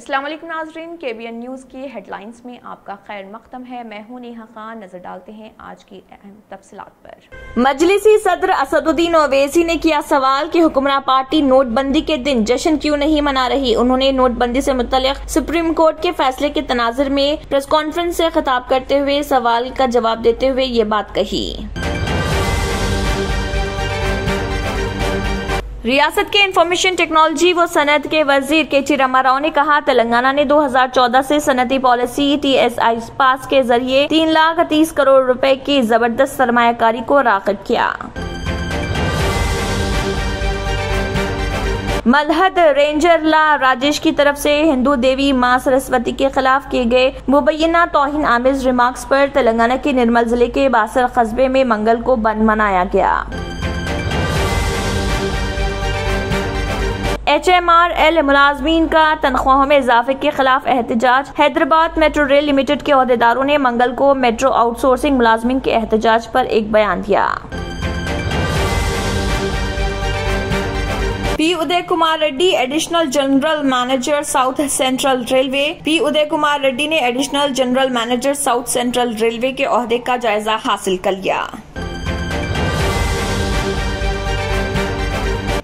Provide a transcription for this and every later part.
अस्सलाम वालेकुम नाज़रीन, KBN न्यूज़ की हेडलाइंस में आपका खैर मक़दम है। मैं हूं नेहा खान। नजर डालते हैं आज की अहम तफसीलात पर। मजलिसी सदर असदुद्दीन ओवैसी ने किया सवाल कि हुक्मरान पार्टी नोटबंदी के दिन जश्न क्यों नहीं मना रही। उन्होंने नोटबंदी से मुतल्लिक़ सुप्रीम कोर्ट के फैसले के तनाज़ुर में प्रेस कॉन्फ्रेंस से खिताब करते हुए सवाल का जवाब देते हुए ये बात कही। रियासत के इंफॉर्मेशन टेक्नोलॉजी व सनत के वजीर केची रामाराव ने कहा, तेलंगाना ने 2014 से सनती पॉलिसी TSI पास के जरिए 3,30,00,000 करोड़ रुपए की जबरदस्त सरमायाकारी को राग़िब किया। मलहद रेंजर ला राजेश की तरफ से हिंदू देवी मां सरस्वती के खिलाफ किए गए मुबैना तौहीन आमेज रिमार्क्स पर तेलंगाना के निर्मल जिले के बासर कस्बे में मंगल को बंद मनाया गया। HMRL मुलाजमीन का तनख्वाहों में इजाफे के खिलाफ एहतजाज। हैदराबाद मेट्रो रेल लिमिटेड के अहदेदारों ने मंगल को मेट्रो आउटसोर्सिंग मुलाजमीन के एहतजाज पर एक बयान दिया। P. Uday Kumar Reddy additional general manager South Central Railway. P. Uday Kumar Reddy ने additional general manager South Central Railway के ओहदे का जायजा हासिल कर लिया।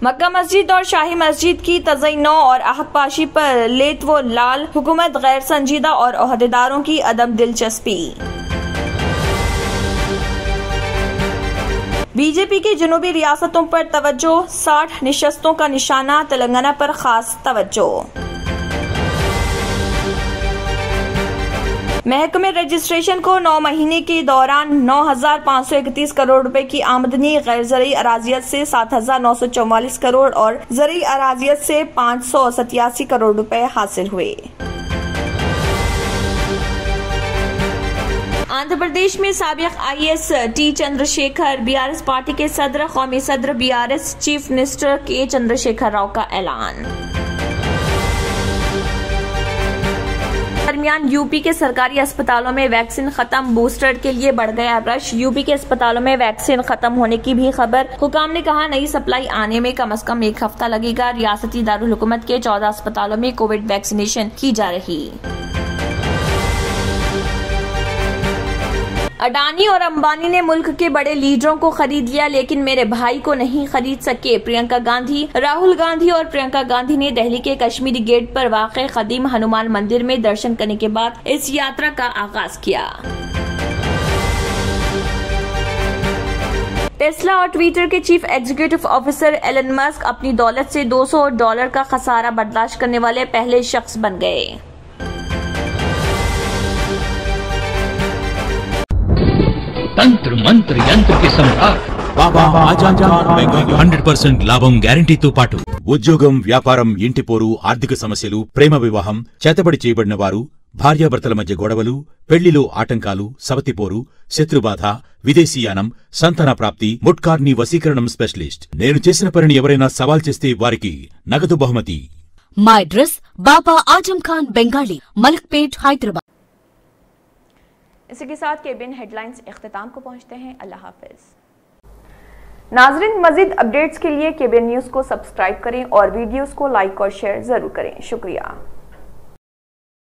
मक्का मस्जिद और शाही मस्जिद की तज़य्युन और आहदपाशी पर लेत व लाल, हुकूमत गैर संजीदा और ओहदेदारों की अदम दिलचस्पी। बीजेपी की जनूबी रियासतों पर तवज्जो, 60 निशस्तों का निशाना, तेलंगाना पर खास तवज्जो। महकमे रजिस्ट्रेशन को 9 महीने के दौरान 9,531 करोड़ रुपए की आमदनी, गैर ज़रई अराजियत से 7,944 करोड़ और ज़रई अराजियत से 587 करोड़ रुपए हासिल हुए। आंध्र प्रदेश में साबिक IAS T. Chandrashekhar BRS party के सदर, कौमी सदर BRS चीफ मिनिस्टर के चंद्रशेखर राव का ऐलान। दरमियान यूपी के सरकारी अस्पतालों में वैक्सीन खत्म, बूस्टर के लिए बढ़ गया रश। यूपी के अस्पतालों में वैक्सीन खत्म होने की भी खबर। हुकाम ने कहा, नई सप्लाई आने में कम से कम 1 हफ्ता लगेगा। रियासती दारुल हुकूमत के 14 अस्पतालों में कोविड वैक्सीनेशन की जा रही। अडानी और अंबानी ने मुल्क के बड़े लीडरों को खरीद लिया, लेकिन मेरे भाई को नहीं खरीद सके। प्रियंका गांधी। राहुल गांधी और प्रियंका गांधी ने दिल्ली के कश्मीरी गेट पर वाक़े कदीम हनुमान मंदिर में दर्शन करने के बाद इस यात्रा का आगाज किया। टेस्ला और ट्विटर के chief executive officer Elon Musk अपनी दौलत से $200 का खसारा बर्दाश्त करने वाले पहले शख्स बन गए। తంత్ర మంత్ర యంత్రకి सम्राट బాబా ఆజం ఖాన్ బెంగాలీ 100% లాభం గ్యారంటీతో పాటు ఉద్యోగం, వ్యాపారం, ఇంటి పోరు, ఆర్థిక సమస్యలు, ప్రేమ వివాహం, చేతబడి చేయబడిన వారు, భార్యాభర్తల మధ్య గొడవలు, పెళ్లిలో ఆటంకాలు, సవతిపోరు, శత్రుబాధ, విదేశీయానం, సంతాన ప్రాప్తి, ముట్కార్ని వశీకరణం స్పెషలిస్ట్. నేను చేసిన పనిని ఎవరైనా సవాల్ చేస్తే వారికి నగదు బహుమతి. మా అడ్రస్ బాబా ఆజం ఖాన్ బెంగాలీ, మలక్పేట్, हैदराबाद। इसी के साथ KBN हेडलाइंस इख्तिताम को पहुंचते हैं। अल्लाह हाफिज। नाजरीन, मजीद अपडेट्स के लिए KBN न्यूज़ को सब्सक्राइब करें और वीडियोस को लाइक और शेयर जरूर करें। शुक्रिया।